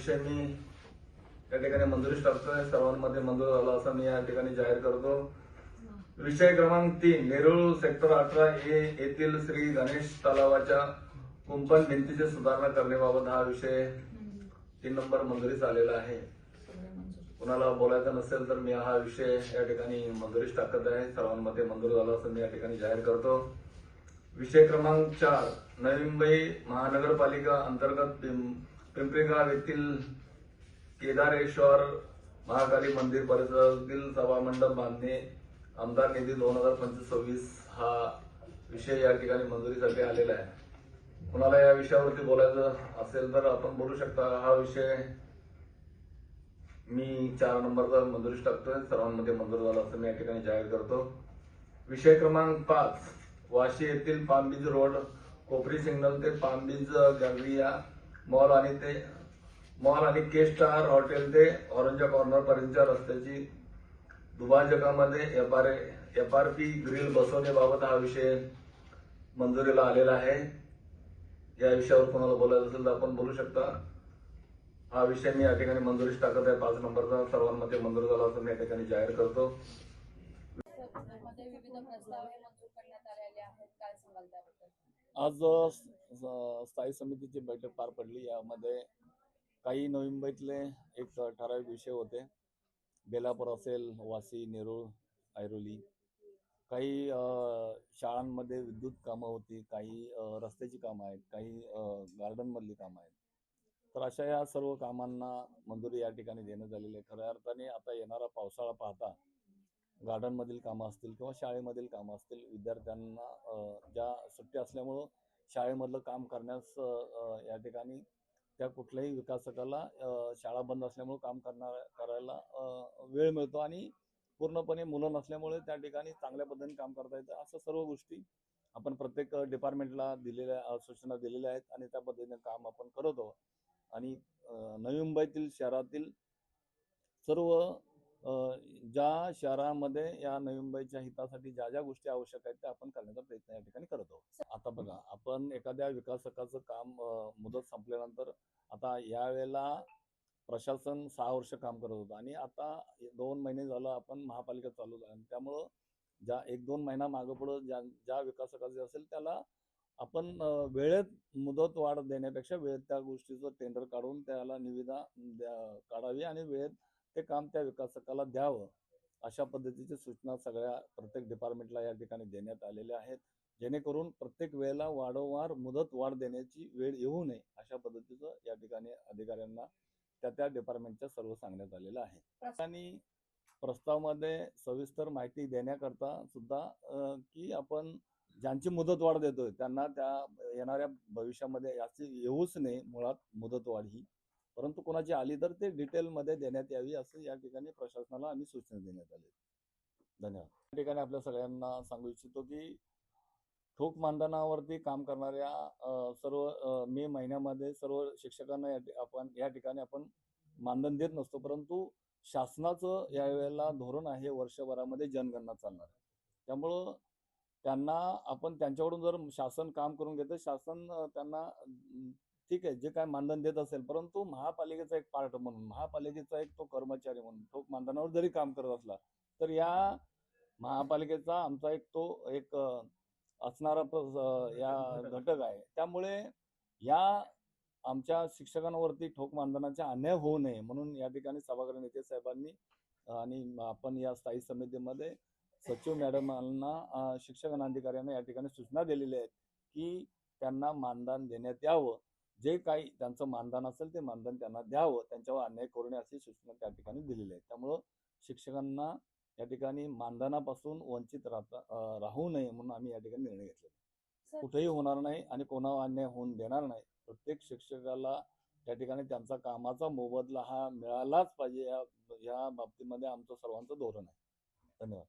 विषय मी या ठिकाणी मंजुरीस टाकतोय. सर्वांमध्ये मंजूर झाला असं मी या ठिकाणी जाहीर करतो. विषय क्रमांक 3, नेरूळ सेक्टर 18A येथील श्री गणेश तलावाच्या कुंपण भिंतीची सुधारणा करण्याबाबत हा विषय 3 नंबर मंजुरीस आलेला आहे. कुणाला बोलायचं नसेल तर मी हा विषय या ठिकाणी मंजुरीस टाकत आहे. सर्वांमध्ये मंजूर झाला असं मी या ठिकाणी जाहीर करतो. विषय क्रमांक 4, नवी मुंबई महानगरपालिका अंतर्गत पिंपरी गाव येथील केदारेश्वर महाकाली मंदिर परिसरातील सभामंडप बांधणे आमदार निधी 2025-26 हा विषय या ठिकाणी मंजुरीसाठी आलेला आहे. कुणाला या विषयावरती बोलायचं असेल तर आपण बोलू शकता. हा विषय मी 4 नंबरचा मंजुरीस टाकतोय. सर्वांमध्ये मंजूर झाला असं मी या ठिकाणी जाहीर करतो. विषय क्रमांक 5, वाशी येथील पाम बीच रोड कोपरी सिग्नल ते पाम बीच गॅलरिया मॉल आणि के स्टार हॉटेल ते ऑरेंज कॉर्नर पर्यंतच्या रस्त्याची दुभाजकामध्ये FRP ग्रिल बसवण्याबाबत हा विषय मंजुरीला आलेला आहे. या विषयावर कोणाला बोलायचं असेल तर आपण बोलू शकता. हा विषय मी या ठिकाणी मंजुरीस टाकत आहे. 5 नंबरचा सर्वांमध्ये मंजूर झाला असं मी या ठिकाणी जाहीर करतो. आज स्थायी समितीची बैठक पार पडली. यामध्ये काही नवी मुंबईतले एक ठराविक विषय होते. बेलापूर असेल, वाशी, नेरूळ, ऐरोली. काही शाळांमध्ये विद्युत कामं होती, काही रस्त्याची कामं आहेत, काही गार्डनमधली कामं आहेत. तर अशा या सर्व कामांना मंजुरी या ठिकाणी देण्यात आलेली आहे. खऱ्या अर्थाने आता येणारा पावसाळा पाहता गार्डनमधील कामं असतील किंवा शाळेमधील कामं असतील, विद्यार्थ्यांना ज्या सुट्ट्या असल्यामुळं शाळेमधलं काम करण्यास या ठिकाणी त्या कुठल्याही विकासकाला शाळा बंद असल्यामुळे काम करायला वेळ मिळतो आणि पूर्णपणे मुलं नसल्यामुळे त्या ठिकाणी चांगल्या पद्धतीने काम करता येतं. असं सर्व गोष्टी आपण प्रत्येक डिपार्टमेंटला दिलेल्या सूचना दिलेल्या आहेत आणि त्या पद्धतीने काम आपण करत आहोत. आणि नवी मुंबईतील शहरातील सर्व ज्या शहरामध्ये या नवी मुंबईच्या हितासाठी ज्या ज्या गोष्टी आवश्यक आहेत त्या आपण करण्याचा प्रयत्न या ठिकाणी करत आहोत. आता बघा, आपण एखाद्या विकासकाचं काम मुदत संपल्यानंतर आता यावेळेला प्रशासन 6 वर्ष काम करत होतं आणि आता 2 महिने झालं आपण महापालिका चालू झाली. त्यामुळं ज्या 1-2 महिना मागं पुढं ज्या विकासकाचे असेल त्याला आपण वेळेत मुदत वाढ देण्यापेक्षा वेळेत त्या गोष्टीचं टेंडर काढून त्याला निविदा काढावी आणि वेळेत ते काम त्या विकासकाला द्यावं, अशा पद्धतीची सूचना प्रत्येक डिपार्टमेंटला या ठिकाणी देण्यात आलेल्या आहेत. जेणेकरून प्रत्येक वेळेला वारंवार मुदत वाढ देण्याची वेळ येऊ नये अशा पद्धतीचं या ठिकाणी अधिकाऱ्यांना त्या डिपार्टमेंटच्या सर्व सांगण्यात आलेलं आहे. आणि प्रस्तावामध्ये सविस्तर माहिती देण्याकरता सुद्धा की आपण ज्यांची मुदत वाढ देतोय त्यांना त्या येणाऱ्या भविष्यामध्ये याची येऊच नये मुळात मुदतवाढ ही, परंतु कोणाची आली तर ते डिटेलमध्ये देण्यात यावी असं या ठिकाणी प्रशासनाला आम्ही सूचना देण्यात आली. धन्यवाद. या ठिकाणी आपल्या सगळ्यांना सांगू इच्छितो की ठोक मानधनावरती काम करणाऱ्या सर्व मे महिन्यामध्ये सर्व शिक्षकांना या ठिकाणी आपण मानधन देत नसतो, परंतु शासनाचं यावेळेला धोरण आहे वर्षभरामध्ये जनगणना चालणार आहे. त्यामुळं त्यांना आपण त्यांच्याकडून जर शासन काम करून घेतं, शासन त्यांना ठीक आहे जे काय मानधन देत असेल, परंतु महापालिकेचा एक पार्ट म्हणून, महापालिकेचा एक तो कर्मचारी म्हणून ठोक मानधनावर जरी काम करत असला तर या महापालिकेचा आमचा एक असणारा या घटक आहे. त्यामुळे या आमच्या शिक्षकांवरती ठोक मानधनाचा अन्याय होऊ नये म्हणून या ठिकाणी सभागृह नेते साहेबांनी आणि आपण या स्थायी समितीमध्ये सचिव मॅडमांना शिक्षक अधिकाऱ्यांना या ठिकाणी सूचना दिलेल्या आहेत की त्यांना मानधन देण्यात यावं. जे काही त्यांचं मानधन असेल ते मानधन त्यांना द्यावं, त्यांच्यावर अन्याय करू नये अशी सूचना त्या ठिकाणी दिलेली आहे. त्यामुळं शिक्षकांना या ठिकाणी मानधनापासून वंचित राहू नये म्हणून आम्ही या ठिकाणी निर्णय घेतलेला. कुठेही होणार नाही आणि कोणावर अन्याय होऊन देणार नाही. प्रत्येक शिक्षकाला त्या ठिकाणी त्यांचा कामाचा मोबदला हा मिळालाच पाहिजे या बाबतीमध्ये आमचं सर्वांचं धोरण आहे. धन्यवाद.